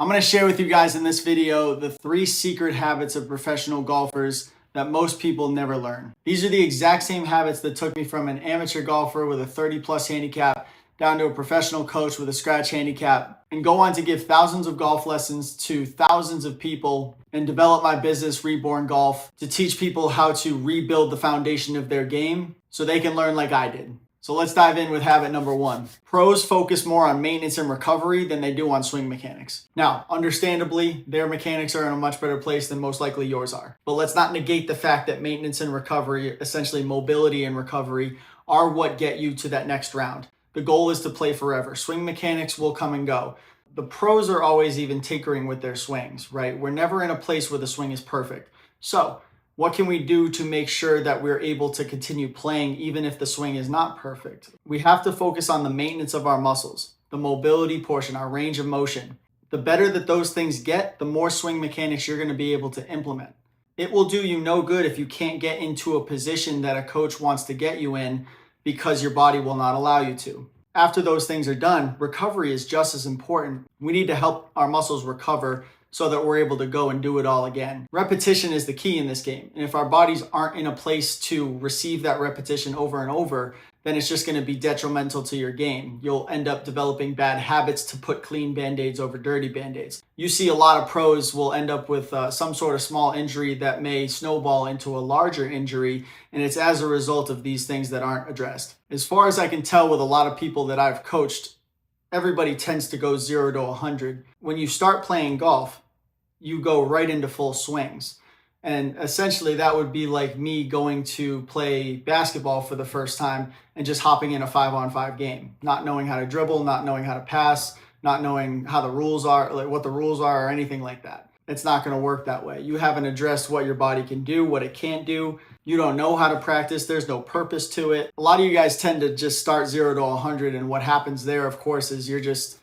I'm going to share with you guys in this video the 3 secret habits of professional golfers that most people never learn. These are the exact same habits that took me from an amateur golfer with a 30 plus handicap down to a professional coach with a scratch handicap and go on to give thousands of golf lessons to thousands of people and develop my business, Reborn Golf, to teach people how to rebuild the foundation of their game so they can learn like I did. So let's dive in with habit number 1. Pros focus more on maintenance and recovery than they do on swing mechanics. Now, understandably, their mechanics are in a much better place than most likely yours are. But let's not negate the fact that maintenance and recovery, essentially mobility and recovery, are what get you to that next round. The goal is to play forever. Swing mechanics will come and go. The pros are always even tinkering with their swings, right? We're never in a place where the swing is perfect. So, what can we do to make sure that we're able to continue playing even if the swing is not perfect? We have to focus on the maintenance of our muscles, the mobility portion, our range of motion. The better that those things get, the more swing mechanics you're going to be able to implement. It will do you no good if you can't get into a position that a coach wants to get you in because your body will not allow you to. After those things are done, recovery is just as important. We need to help our muscles recover so that we're able to go and do it all again. Repetition is the key in this game. And if our bodies aren't in a place to receive that repetition over and over, then it's just going to be detrimental to your game. You'll end up developing bad habits to put clean band-aids over dirty band-aids. You see a lot of pros will end up with some sort of small injury that may snowball into a larger injury, and it's as a result of these things that aren't addressed. As far as I can tell with a lot of people that I've coached, everybody tends to go 0 to 100. When you start playing golf, you go right into full swings. And essentially that would be like me going to play basketball for the first time and just hopping in a 5-on-5 game, not knowing how to dribble, not knowing how to pass, not knowing how the rules are, like what the rules are or anything like that. It's not going to work that way. You haven't addressed what your body can do, what it can't do. You don't know how to practice. There's no purpose to it. A lot of you guys tend to just start 0 to 100. And what happens there, of course, is you're just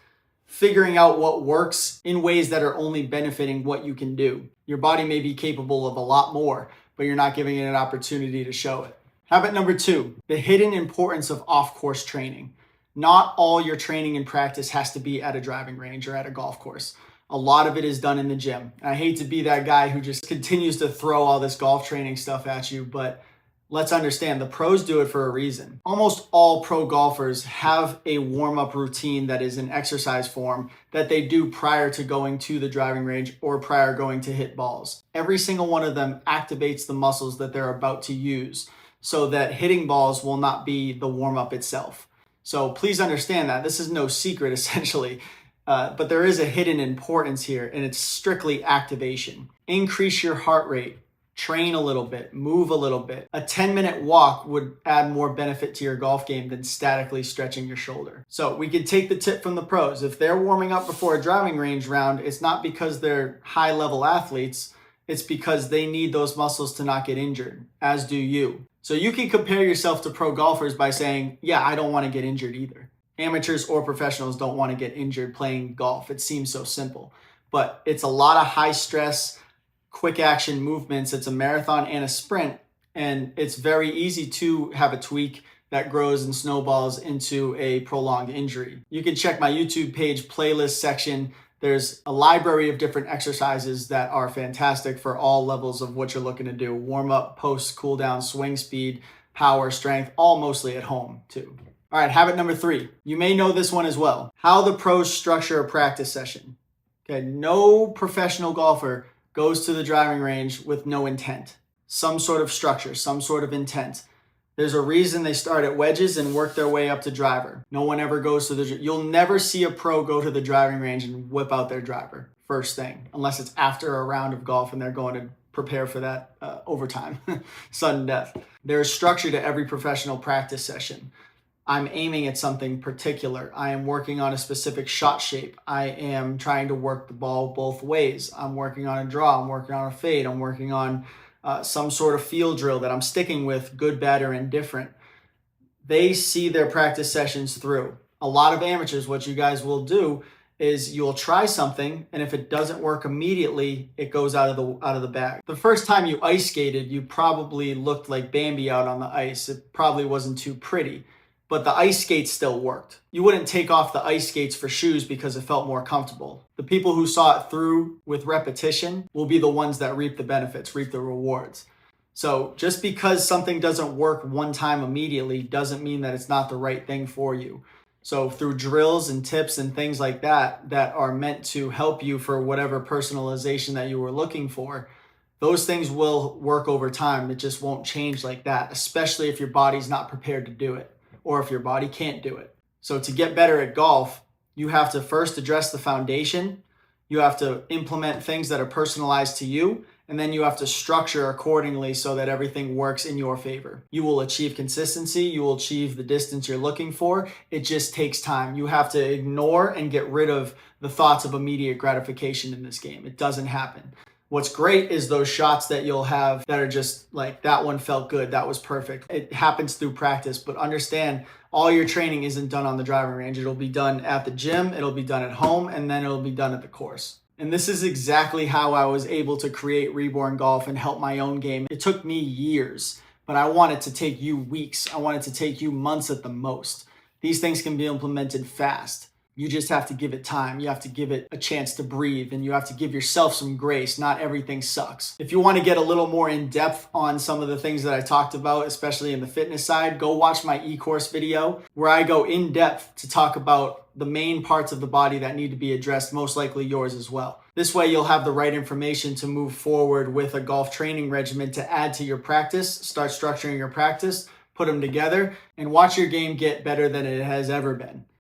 figuring out what works in ways that are only benefiting what you can do. Your body may be capable of a lot more, but you're not giving it an opportunity to show it. Habit number 2, the hidden importance of off-course training. Not all your training and practice has to be at a driving range or at a golf course. A lot of it is done in the gym. I hate to be that guy who just continues to throw all this golf training stuff at you, but let's understand the pros do it for a reason. Almost all pro golfers have a warm-up routine that is an exercise form that they do prior to going to the driving range or prior going to hit balls. Every single one of them activates the muscles that they're about to use so that hitting balls will not be the warm-up itself. So please understand that. This is no secret essentially. But there is a hidden importance here, and it's strictly activation. Increase your heart rate, train a little bit, move a little bit. A 10-minute walk would add more benefit to your golf game than statically stretching your shoulder. So we could take the tip from the pros. If they're warming up before a driving range round, it's not because they're high-level athletes. It's because they need those muscles to not get injured, as do you. So you can compare yourself to pro golfers by saying, yeah, I don't want to get injured either. Amateurs or professionals don't want to get injured playing golf. It seems so simple, but it's a lot of high stress, quick action movements. It's a marathon and a sprint, and it's very easy to have a tweak that grows and snowballs into a prolonged injury. You can check my YouTube page playlist section. There's a library of different exercises that are fantastic for all levels of what you're looking to do. Warm up, post, cool down, swing speed, power, strength, all mostly at home too. All right, habit number 3. You may know this one as well. How the pros structure a practice session. Okay, no professional golfer goes to the driving range with no intent. Some sort of structure, some sort of intent. There's a reason they start at wedges and work their way up to driver. No one ever goes to you'll never see a pro go to the driving range and whip out their driver first thing, unless it's after a round of golf and they're going to prepare for that overtime, sudden death. There's structure to every professional practice session. I'm aiming at something particular. I am working on a specific shot shape. I am trying to work the ball both ways. I'm working on a draw. I'm working on a fade. I'm working on some sort of field drill that I'm sticking with, good, bad, or indifferent. They see their practice sessions through. A lot of amateurs, what you guys will do is you'll try something, and if it doesn't work immediately, it goes out of the bag. The first time you ice skated, you probably looked like Bambi out on the ice. It probably wasn't too pretty. but the ice skates still worked. You wouldn't take off the ice skates for shoes because it felt more comfortable. The people who saw it through with repetition will be the ones that reap the benefits, reap the rewards. So just because something doesn't work one time immediately doesn't mean that it's not the right thing for you. So through drills and tips and things like that that are meant to help you for whatever personalization that you were looking for, those things will work over time. It just won't change like that, especially if your body's not prepared to do it or if your body can't do it. So to get better at golf, you have to first address the foundation. You have to implement things that are personalized to you, and then you have to structure accordingly so that everything works in your favor. You will achieve consistency. You will achieve the distance you're looking for. It just takes time. You have to ignore and get rid of the thoughts of immediate gratification in this game. It doesn't happen. What's great is those shots that you'll have that are just like, that one felt good, that was perfect. It happens through practice, but understand all your training isn't done on the driving range. It'll be done at the gym, it'll be done at home, and then it'll be done at the course. And this is exactly how I was able to create Reborn Golf and help my own game. It took me years, but I want it to take you weeks. I want it to take you months at the most. These things can be implemented fast. You just have to give it time. You have to give it a chance to breathe, and you have to give yourself some grace. Not everything sucks. If you want to get a little more in depth on some of the things that I talked about, especially in the fitness side, go watch my e-course video where I go in depth to talk about the main parts of the body that need to be addressed, most likely yours as well. This way you'll have the right information to move forward with a golf training regimen to add to your practice, start structuring your practice, put them together, and watch your game get better than it has ever been.